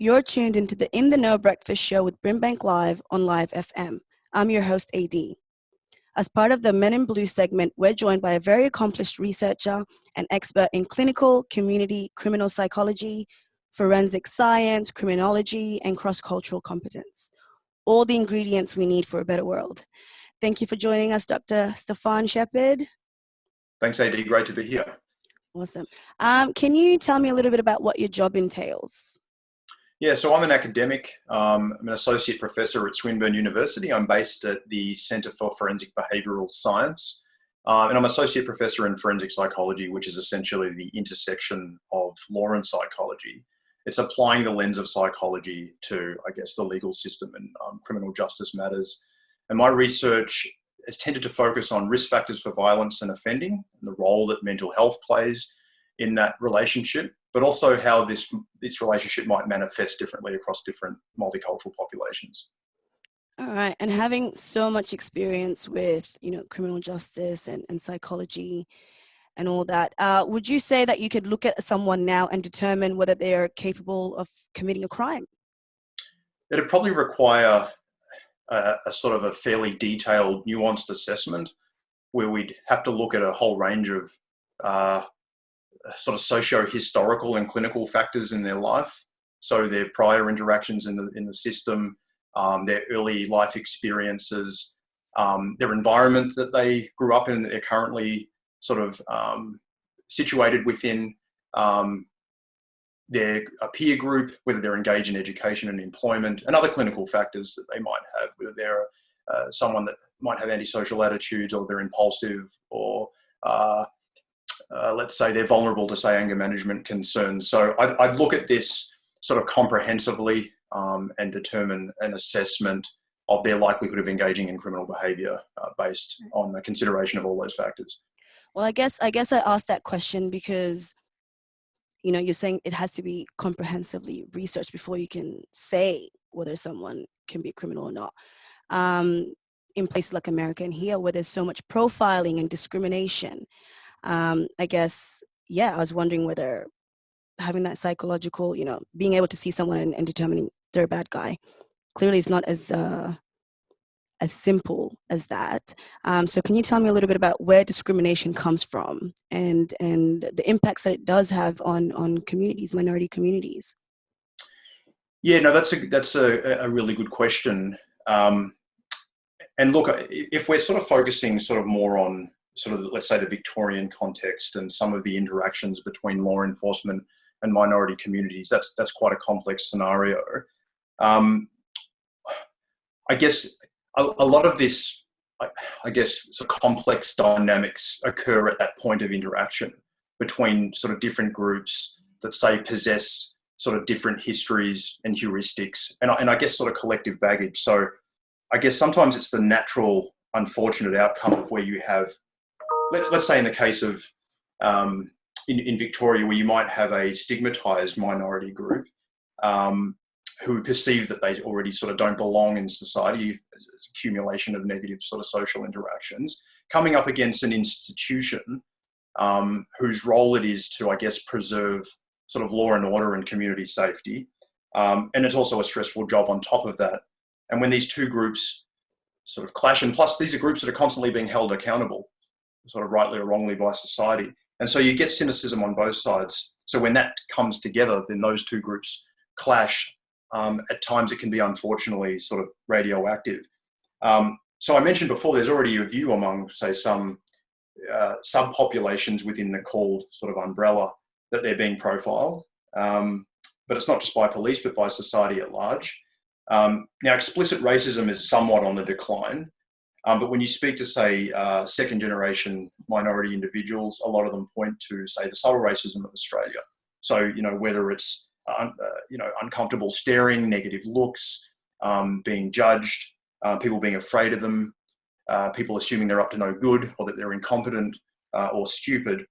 You're tuned into the In the Know Breakfast Show with BRIMBANK Live on Live FM. I'm your host, AD. As part of the Men in Blue segment, we're joined by a very accomplished researcher and expert in clinical, community, criminal psychology, forensic science, criminology, and cross-cultural competence. All the ingredients we need for a better world. Thank you for joining us, Dr. Stephan Shepheard. Thanks, AD. Great to be here. Awesome. Can you tell me a little bit about what your job entails? Yeah, so I'm an academic. I'm an associate professor at Swinburne University. I'm based at the Centre for Forensic Behavioural Science. And I'm associate professor in forensic psychology, which is essentially the intersection of law and psychology. It's applying the lens of psychology to, I guess, the legal system and criminal justice matters. And my research has tended to focus on risk factors for violence and offending, and the role that mental health plays in that relationship, but also how this relationship might manifest differently across different multicultural populations. All right. And having so much experience with, criminal justice and psychology and all that, would you say that you could look at someone now and determine whether they're capable of committing a crime? It'd probably require a sort of a fairly detailed, nuanced assessment where we'd have to look at a whole range of sort of socio-historical and clinical factors in their life. So their prior interactions in the system, their early life experiences, their environment that they grew up in, they're currently sort of situated within, their peer group, whether they're engaged in education and employment, and other clinical factors that they might have, whether they're someone that might have antisocial attitudes, or they're impulsive, or let's say they're vulnerable to, say, anger management concerns. So I'd look at this sort of comprehensively and determine an assessment of their likelihood of engaging in criminal behaviour based on the consideration of all those factors. Well, I guess I asked that question because, you're saying it has to be comprehensively researched before you can say whether someone can be a criminal or not. In places like America and here, where there's so much profiling and discrimination, I guess, I was wondering whether having that psychological, being able to see someone and determining they're a bad guy, clearly is not as simple as that. So can you tell me a little bit about where discrimination comes from and the impacts that it does have on communities, minority communities? Yeah, no, that's a really good question. And look, if we're sort of focusing sort of more on sort of, let's say, the Victorian context and some of the interactions between law enforcement and minority communities, that's quite a complex scenario. I guess a lot of this, I guess, sort of complex dynamics occur at that point of interaction between sort of different groups that, say, possess sort of different histories and heuristics, and I guess sort of collective baggage. So I guess sometimes it's the natural, unfortunate outcome of where you have, let's say in the case of in Victoria, where you might have a stigmatised minority group who perceive that they already sort of don't belong in society, as accumulation of negative sort of social interactions, coming up against an institution whose role it is to, I guess, preserve sort of law and order and community safety. And it's also a stressful job on top of that. And when these two groups sort of clash, and plus these are groups that are constantly being held accountable, sort of rightly or wrongly, by society. And so you get cynicism on both sides. So when that comes together, then those two groups clash. At times it can be, unfortunately, sort of radioactive. So I mentioned before, there's already a view among, say, some subpopulations within the called sort of umbrella that they're being profiled. But it's not just by police, but by society at large. Now, explicit racism is somewhat on the decline. But when you speak to, say, second-generation minority individuals, a lot of them point to, say, the subtle racism of Australia. So, whether it's, uncomfortable staring, negative looks, being judged, people being afraid of them, people assuming they're up to no good, or that they're incompetent or stupid,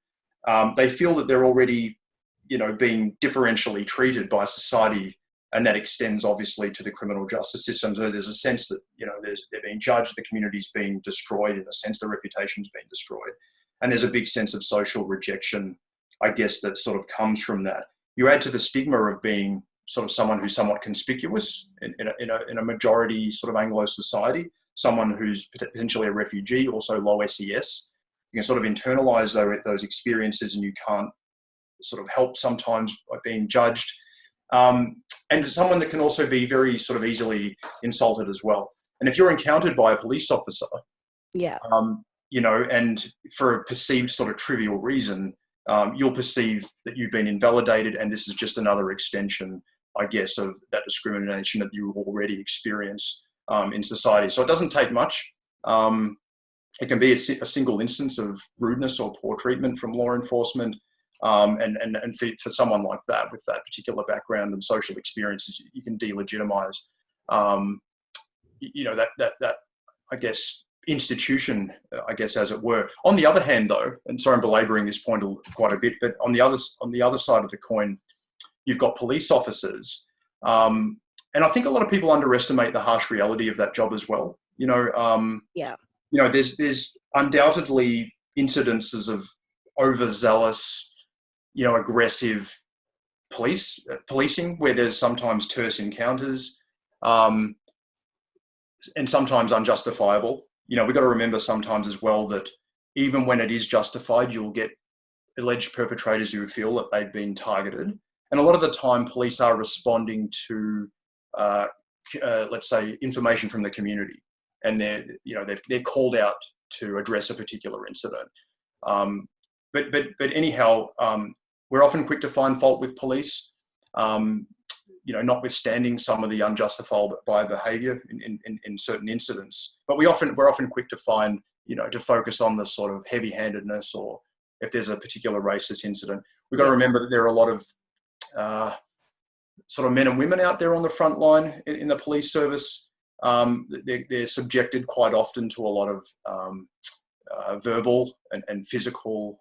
they feel that they're already, being differentially treated by society. And that extends, obviously, to the criminal justice system. So there's a sense that, they're being judged, the community's being destroyed, in a sense, the reputation's being destroyed. And there's a big sense of social rejection, I guess, that sort of comes from that. You add to the stigma of being sort of someone who's somewhat conspicuous in a majority sort of Anglo society, someone who's potentially a refugee, also low SES. You can sort of internalize those experiences, and you can't sort of help sometimes by being judged. And someone that can also be very sort of easily insulted as well. And if you're encountered by a police officer, Yeah. you know, and for a perceived sort of trivial reason, you'll perceive that you've been invalidated, and this is just another extension, I guess, of that discrimination that you already experience in society. So it doesn't take much. It can be a single instance of rudeness or poor treatment from law enforcement. And for someone like that, with that particular background and social experiences, you can delegitimize, you know, that I guess, institution, I guess, as it were. On the other hand, though, and sorry, I'm belaboring this point quite a bit, but on the other side of the coin, you've got police officers, and I think a lot of people underestimate the harsh reality of that job as well. You know, you know, there's undoubtedly incidences of overzealous, you know, aggressive policing where there's sometimes terse encounters, and sometimes unjustifiable. You know, we've got to remember sometimes as well that even when it is justified, you'll get alleged perpetrators who feel that they've been targeted. And a lot of the time, police are responding to, let's say, information from the community, and they're called out to address a particular incident. But anyhow, we're often quick to find fault with police. You know, notwithstanding some of the unjustified behaviour in certain incidents, but we're often quick to find, you know, to focus on the sort of heavy-handedness, or if there's a particular racist incident. We've got to remember that there are a lot of sort of men and women out there on the front line in the police service. They're subjected quite often to a lot of verbal and physical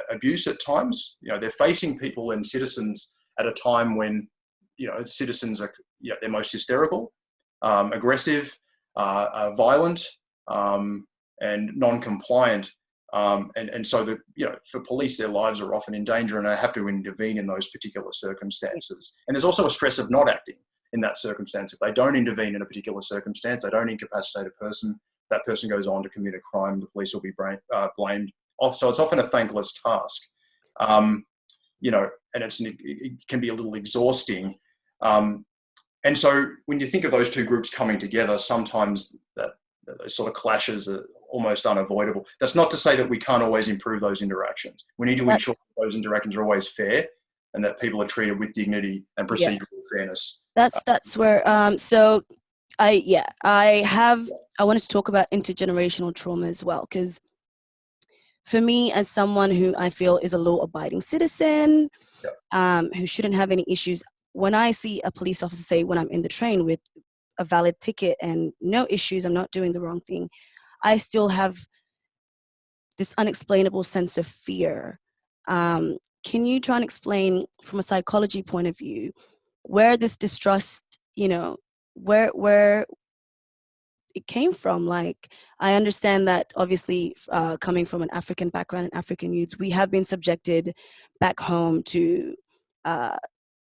abuse at times. You know, they're facing people and citizens at a time when, you know, citizens are, you know, they're most hysterical, aggressive, violent, and non-compliant. And so that, you know, for police, their lives are often in danger, and they have to intervene in those particular circumstances. And there's also a stress of not acting in that circumstance. If they don't intervene in a particular circumstance, they don't incapacitate a person, that person goes on to commit a crime, the police will be blamed. So it's often a thankless task. You know, and it can be a little exhausting. And so when you think of those two groups coming together, sometimes those sort of clashes are almost unavoidable. That's not to say that we can't always improve those interactions. We need to ensure that those interactions are always fair, and that people are treated with dignity and procedural fairness. That's where so I wanted to talk about intergenerational trauma as well, because for me, as someone who I feel is a law-abiding citizen, who shouldn't have any issues, when I see a police officer, say when I'm in the train with a valid ticket and no issues, I'm not doing the wrong thing, I still have this unexplainable sense of fear. Can you try and explain from a psychology point of view where this distrust, you know, where it came from? Like, I understand that obviously coming from an African background and African youths, we have been subjected back home to,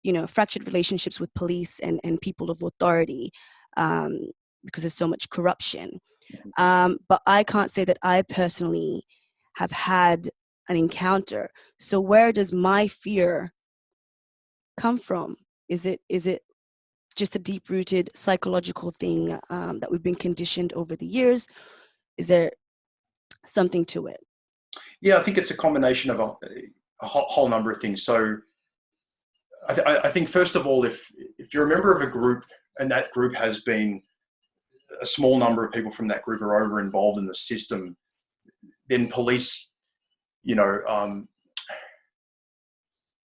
you know, fractured relationships with police and people of authority because there's so much corruption. But I can't say that I personally have had an encounter. So where does my fear come from? Is it just a deep-rooted psychological thing that we've been conditioned over the years? Is there something to it? Yeah, I think it's a combination of a whole number of things. So I think, first of all, if you're a member of a group and that group has been, a small number of people from that group are over involved in the system, then police, you know,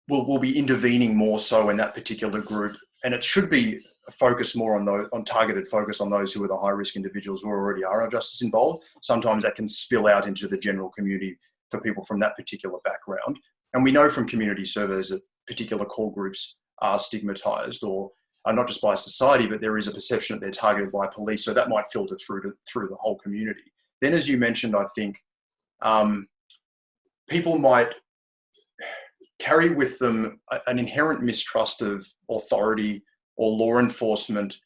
will be intervening more so in that particular group. And it should be focused more on targeted focus on those who are the high-risk individuals who already are justice involved. Sometimes that can spill out into the general community for people from that particular background. And we know from community surveys that particular core groups are stigmatized, or are not just by society, but there is a perception that they're targeted by police. So that might filter through the whole community. Then, as you mentioned, I think people might carry with them an inherent mistrust of authority or law enforcement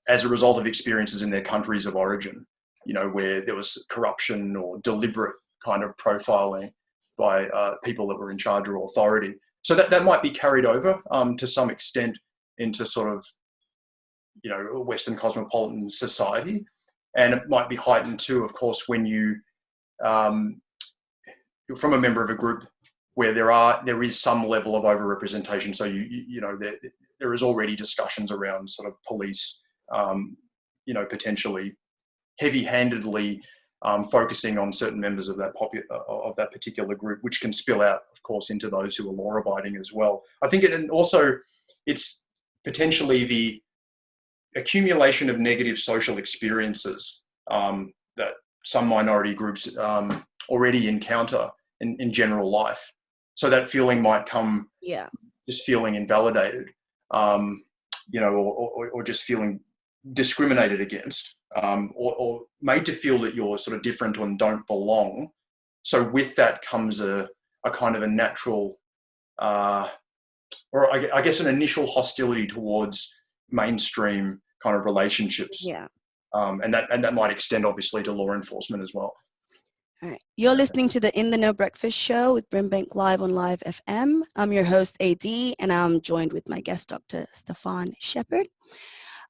as a result of experiences in their countries of origin, where there was corruption or deliberate kind of profiling by people that were in charge of authority. So that might be carried over to some extent into sort of, Western cosmopolitan society. And it might be heightened too, of course, when you're from a member of a group where there is some level of overrepresentation. So there is already discussions around sort of police, potentially heavy-handedly focusing on certain members of that particular group, which can spill out, of course, into those who are law-abiding as well. I think it's potentially the accumulation of negative social experiences that some minority groups already encounter in general life. So that feeling might come, just feeling invalidated, or just feeling discriminated against, or made to feel that you're sort of different and don't belong. So with that comes a kind of a natural, or I guess an initial hostility towards mainstream kind of relationships. Yeah. And that might extend obviously to law enforcement as well. All right. You're listening to the In the Know Breakfast Show with BRIMBANK Live on Live FM. I'm your host, AD, and I'm joined with my guest, Dr. Stephan Shepheard.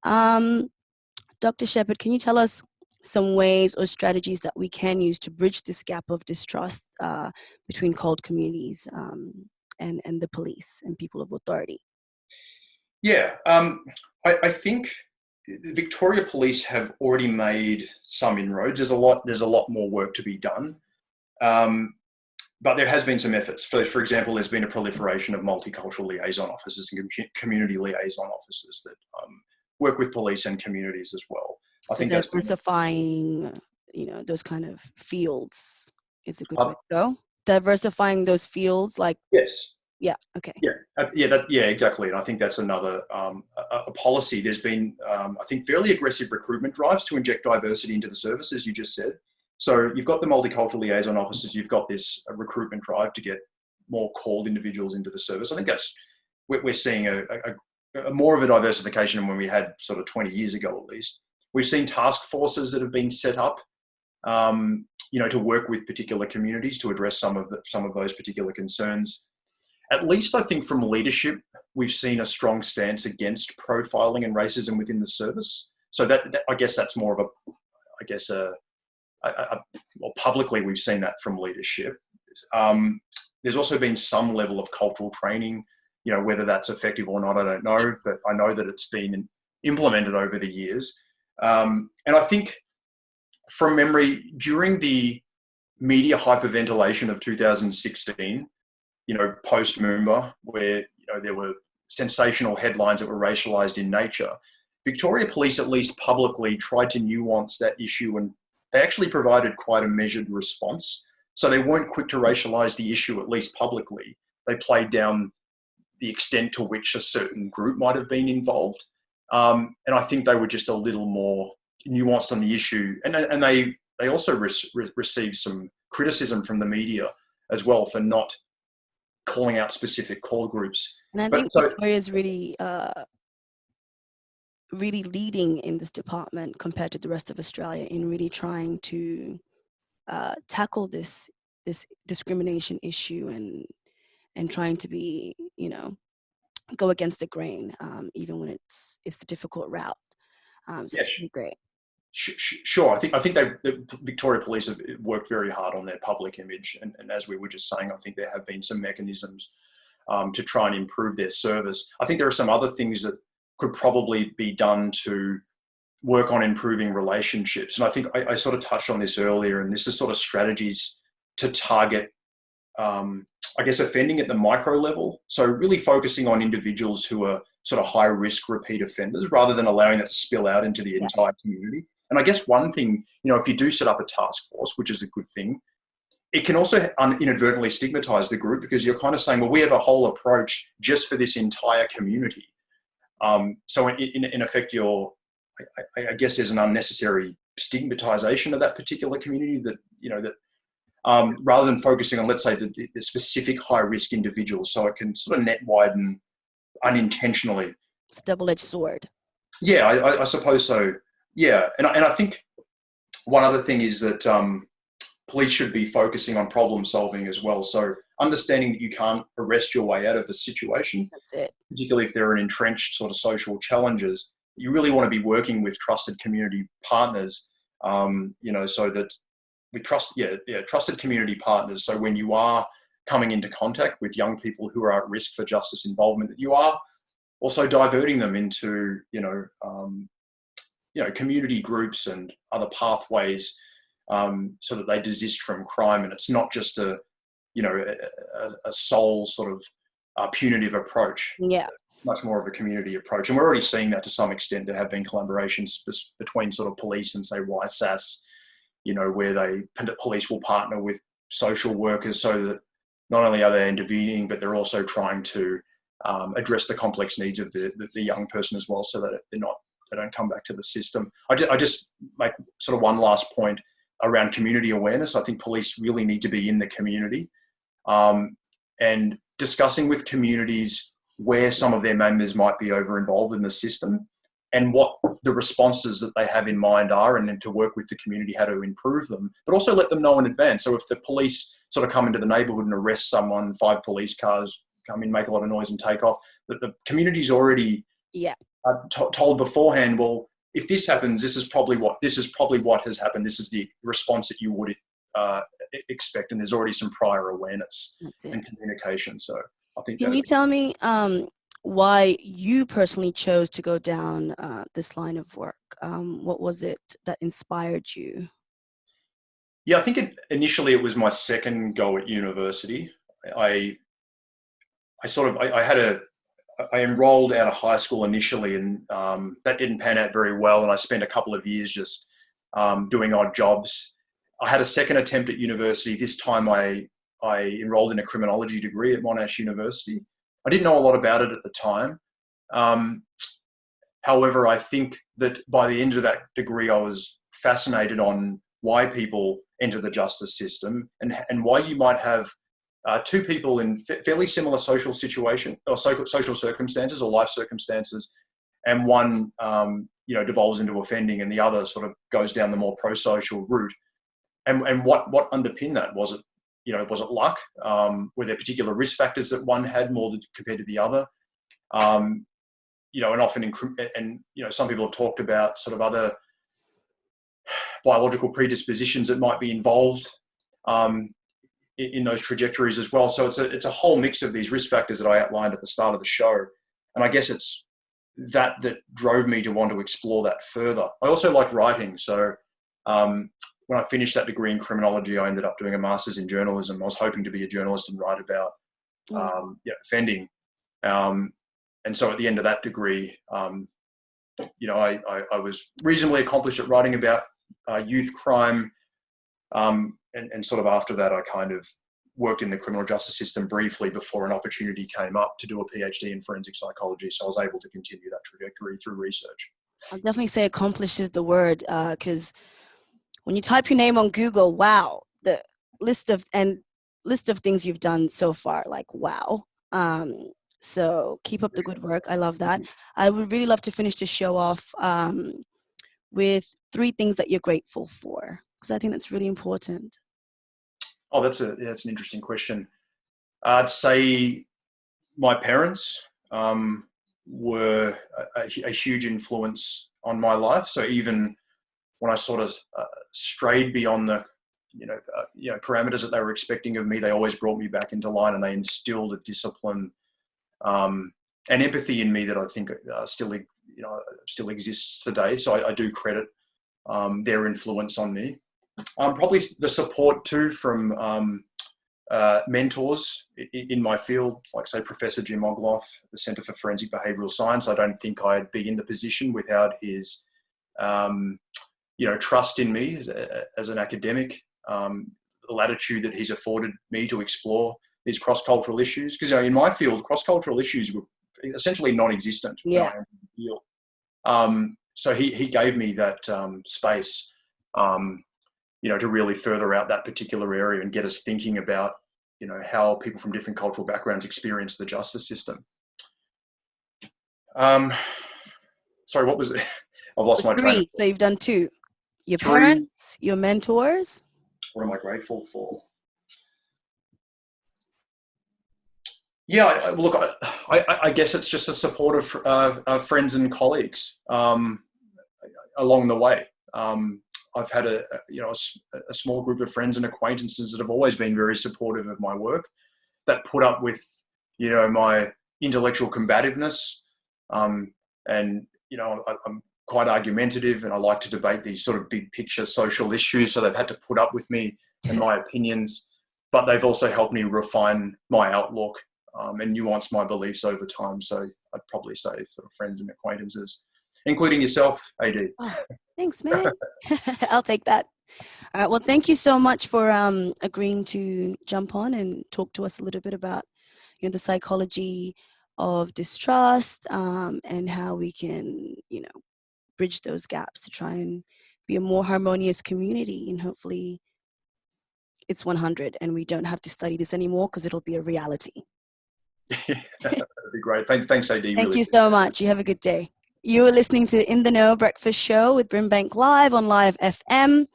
Dr. Shepheard, can you tell us some ways or strategies that we can use to bridge this gap of distrust between CALD communities and the police and people of authority? Yeah, I think the Victoria Police have already made some inroads. There's a lot more work to be done, but there has been some efforts. For example, there's been a proliferation of multicultural liaison officers and community liaison officers that work with police and communities as well. I think diversifying, those kind of fields is a good way to go. Diversifying those fields, like yes. Yeah. Okay. Yeah, exactly. And I think that's another a policy. There's been, I think, fairly aggressive recruitment drives to inject diversity into the service, as you just said. So you've got the multicultural liaison officers. You've got this recruitment drive to get more CALD individuals into the service. I think we're seeing a more of a diversification than when we had sort of 20 years ago, at least. We've seen task forces that have been set up, to work with particular communities to address some of those particular concerns. At least I think from leadership, we've seen a strong stance against profiling and racism within the service. So that I guess that's more of well, publicly we've seen that from leadership. There's also been some level of cultural training, whether that's effective or not, I don't know, but I know that it's been implemented over the years. And I think from memory, during the media hyperventilation of 2016, post Moomba, where, there were sensational headlines that were racialized in nature, Victoria Police at least publicly tried to nuance that issue, and they actually provided quite a measured response. So they weren't quick to racialize the issue, at least publicly. They played down the extent to which a certain group might have been involved. And I think they were just a little more nuanced on the issue. And they also received some criticism from the media as well for not calling out specific CALD groups. And I think Victoria is really leading in this department compared to the rest of Australia in really trying to tackle this discrimination issue and trying to be, go against the grain, even when it's the difficult route. So it's really great. Sure. I think the Victoria Police have worked very hard on their public image. And as we were just saying, I think there have been some mechanisms to try and improve their service. I think there are some other things that could probably be done to work on improving relationships. And I think I sort of touched on this earlier, and this is sort of strategies to target, offending at the micro level. So really focusing on individuals who are sort of high risk repeat offenders rather than allowing that to spill out into the entire community. And I guess one thing, if you do set up a task force, which is a good thing, it can also inadvertently stigmatize the group, because you're kind of saying, well, we have a whole approach just for this entire community. So in effect, I guess there's an unnecessary stigmatization of that particular community that rather than focusing on, let's say, the specific high-risk individuals, so it can sort of net widen unintentionally. It's a double-edged sword. Yeah, I suppose so. Yeah, and I think one other thing is that police should be focusing on problem solving as well. So understanding that you can't arrest your way out of a situation. That's it. Particularly if there are entrenched sort of social challenges, you really want to be working with trusted community partners, so that we trusted community partners. So when you are coming into contact with young people who are at risk for justice involvement, that you are also diverting them into, community groups and other pathways, so that they desist from crime. And it's not just a sole sort of punitive approach. Yeah. Much more of a community approach. And we're already seeing that to some extent. There have been collaborations between sort of police and, say, YSAS, where police will partner with social workers so that not only are they intervening, but they're also trying to address the complex needs of the young person as well, so that they don't come back to the system. I just make sort of one last point around community awareness. I think police really need to be in the community, and discussing with communities where some of their members might be over-involved in the system and what the responses that they have in mind are, and then to work with the community how to improve them, but also let them know in advance. So if the police sort of come into the neighbourhood and arrest someone, 5 police cars come in, make a lot of noise and take off, that the community's already told beforehand, well, if this happens, this is probably what has happened. This is the response that you would expect, and there's already some prior awareness and communication. So I think. Can you tell me why you personally chose to go down this line of work? What was it that inspired you? Yeah, I think initially it was my second go at university. I enrolled out of high school initially, and that didn't pan out very well. And I spent a couple of years just doing odd jobs. I had a second attempt at university. This time I enrolled in a criminology degree at Monash University. I didn't know a lot about it at the time. However, I think that by the end of that degree, I was fascinated on why people enter the justice system, and why you might have 2 people in fairly similar social situation or social circumstances or life circumstances, and one devolves into offending, and the other sort of goes down the more pro-social route. And what underpinned that? Was it luck? Were there particular risk factors that one had more compared to the other? And often some people have talked about sort of other biological predispositions that might be involved in those trajectories as well. So it's a whole mix of these risk factors that I outlined at the start of the show. And I guess it's that drove me to want to explore that further. I also like writing. So when I finished that degree in criminology, I ended up doing a master's in journalism. I was hoping to be a journalist and write about offending. And so at the end of that degree, I was reasonably accomplished at writing about youth crime. And sort of after that, I kind of worked in the criminal justice system briefly before an opportunity came up to do a PhD in forensic psychology. So I was able to continue that trajectory through research. I'll definitely say accomplished is the word, because when you type your name on Google, wow, the list of things you've done so far, like wow. So keep up the good work. I love that. I would really love to finish the show off with 3 things that you're grateful for, because I think that's really important. Oh, that's an interesting question. I'd say my parents were a huge influence on my life. So even when I sort of strayed beyond the parameters that they were expecting of me, they always brought me back into line, and they instilled a discipline and empathy in me that I think still exists today. So I do credit their influence on me. Probably the support too from mentors in my field, like say Professor Jim Ogloff, the Centre for Forensic Behavioural Science. I don't think I'd be in the position without his trust in me as an academic, the latitude that he's afforded me to explore these cross-cultural issues. Because in my field, cross-cultural issues were essentially non-existent. Yeah. So he gave me that space. to really further out that particular area and get us thinking about, how people from different cultural backgrounds experience the justice system. Sorry, what was it? I've lost my train of Three. So you've done two. Your Three. parents, your mentors. What am I grateful for? Yeah, look, I guess it's just a support of friends and colleagues along the way. I've had a small group of friends and acquaintances that have always been very supportive of my work, that put up with, my intellectual combativeness. And, I'm quite argumentative, and I like to debate these sort of big picture social issues. So they've had to put up with me and my opinions, but they've also helped me refine my outlook and nuance my beliefs over time. So I'd probably say sort of friends and acquaintances, including yourself, AD. Oh, thanks, man. I'll take that. All right. Well, thank you so much for agreeing to jump on and talk to us a little bit about, the psychology of distrust and how we can, bridge those gaps to try and be a more harmonious community. And hopefully it's 100 and we don't have to study this anymore because it'll be a reality. That'd be great. Thanks, AD. Thank you so much. You have a good day. You were listening to In the Know Breakfast Show with BRIMBANK Live on Live FM.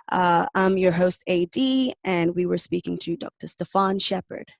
I'm your host, AD, and we were speaking to Dr. Stephan Shepheard.